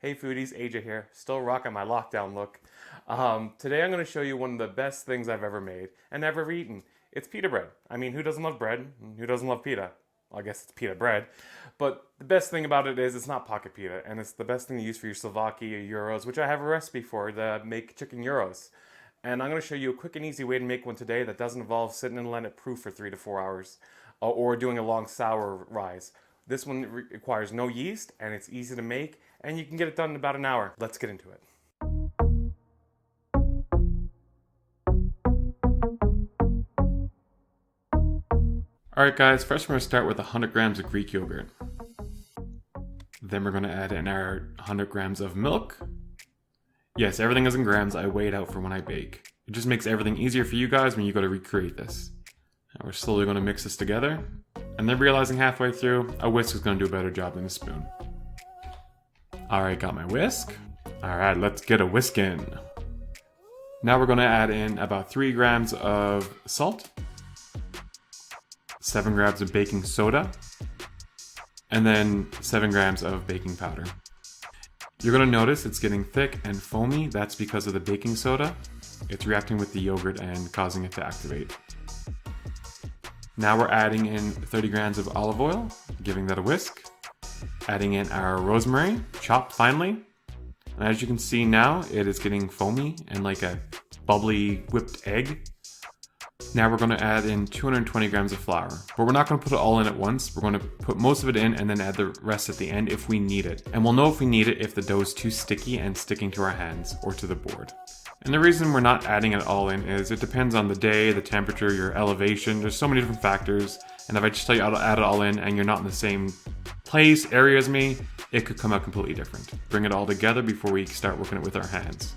Hey foodies, AJ here, still rocking my lockdown look. Today I'm going to show you one of the best things I've ever made and ever eaten. It's pita bread. I mean, who doesn't love bread? Who doesn't love pita? Well, I guess it's pita bread. But the best thing about it is it's not pocket pita, and it's the best thing to use for your Slovakia gyros, which I have a recipe for to make chicken gyros. And I'm going to show you a quick and easy way to make one today that doesn't involve sitting and letting it proof for 3 to 4 hours or doing a long sour rise. This one requires no yeast, and it's easy to make, and you can get it done in about an hour. Let's get into it. Alright guys, first we're going to start with 100 grams of Greek yogurt. Then we're going to add in our 100 grams of milk. Yes, everything is in grams. I weigh it out for when I bake. It just makes everything easier for you guys when you go to recreate this. Now we're slowly going to mix this together. And then realizing halfway through, a whisk is going to do a better job than a spoon. Alright, got my whisk. Alright, let's get a whisk in. Now we're going to add in about 3 grams of salt, 7 grams of baking soda, and then 7 grams of baking powder. You're going to notice it's getting thick and foamy. That's because of the baking soda. It's reacting with the yogurt and causing it to activate. Now we're adding in 30 grams of olive oil, giving that a whisk. Adding in our rosemary, chopped finely. And as you can see now, it is getting foamy and like a bubbly whipped egg. Now we're going to add in 220 grams of flour. But we're not going to put it all in at once. We're going to put most of it in and then add the rest at the end if we need it. And we'll know if we need it if the dough is too sticky and sticking to our hands or to the board. And the reason we're not adding it all in is it depends on the day, the temperature, your elevation. There's so many different factors. And if I just tell you how to add it all in and you're not in the same place, area as me, it could come out completely different. Bring it all together before we start working it with our hands.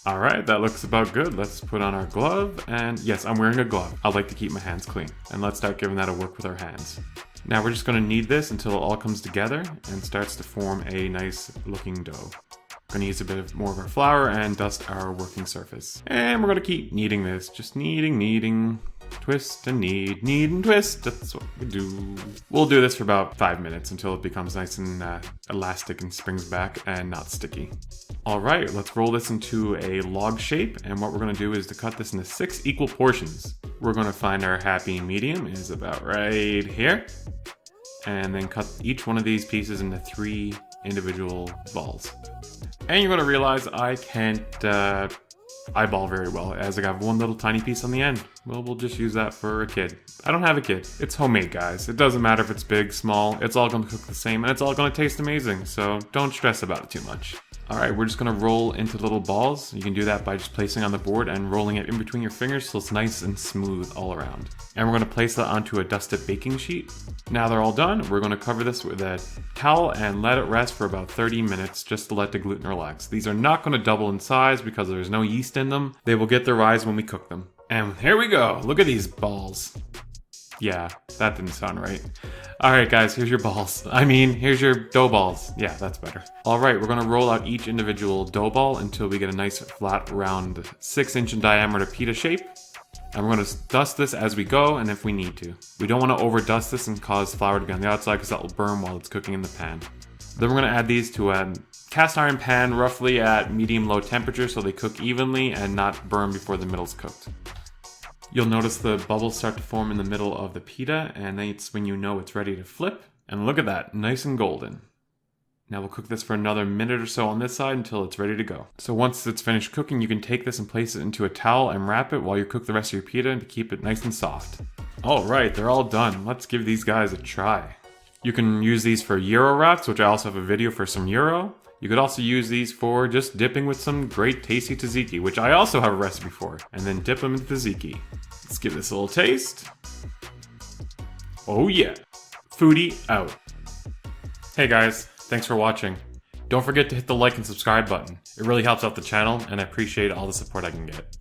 Alright, that looks about good. Let's put on our glove. And yes, I'm wearing a glove. I like to keep my hands clean. And let's start giving that a work with our hands. Now we're just going to knead this until it all comes together and starts to form a nice looking dough. We're going to use a bit more of our flour and dust our working surface. And we're going to keep kneading this. Just kneading, twist and knead and twist. That's what we do. We'll do this for about 5 minutes until it becomes nice and elastic and springs back and not sticky. Alright, let's roll this into a log shape. And what we're going to do is to cut this into 6 equal portions. We're going to find our happy medium is about right here. And then cut each one of these pieces into 3 individual balls. And you're going to realize I can't eyeball very well, as I got one little tiny piece on the end. Well, we'll just use that for a kid. I don't have a kid. It's homemade, guys. It doesn't matter if it's big, small. It's all going to cook the same, and it's all going to taste amazing. So don't stress about it too much. Alright, we're just going to roll into little balls. You can do that by just placing on the board and rolling it in between your fingers so it's nice and smooth all around. And we're going to place that onto a dusted baking sheet. Now they're all done, we're going to cover this with a towel and let it rest for about 30 minutes just to let the gluten relax. These are not going to double in size because there's no yeast in them. They will get their rise when we cook them. And here we go. Look at these balls. Yeah, that didn't sound right. Alright guys, here's your balls. Here's your dough balls. Yeah, that's better. Alright, we're going to roll out each individual dough ball until we get a nice flat round 6-inch in diameter pita shape. And we're going to dust this as we go and if we need to. We don't want to over dust this and cause flour to be on the outside because that will burn while it's cooking in the pan. Then we're going to add these to a cast iron pan roughly at medium-low temperature so they cook evenly and not burn before the middle's cooked. You'll notice the bubbles start to form in the middle of the pita, and that's when you know it's ready to flip. And look at that, nice and golden. Now we'll cook this for another minute or so on this side until it's ready to go. So once it's finished cooking, you can take this and place it into a towel and wrap it while you cook the rest of your pita to keep it nice and soft. Alright, they're all done. Let's give these guys a try. You can use these for gyro wraps, which I also have a video for some gyro. You could also use these for just dipping with some great tasty tzatziki, which I also have a recipe for, and then dip them in tzatziki. Let's give this a little taste. Oh yeah, foodie out. Hey guys, thanks for watching. Don't forget to hit the like and subscribe button. It really helps out the channel, and I appreciate all the support I can get.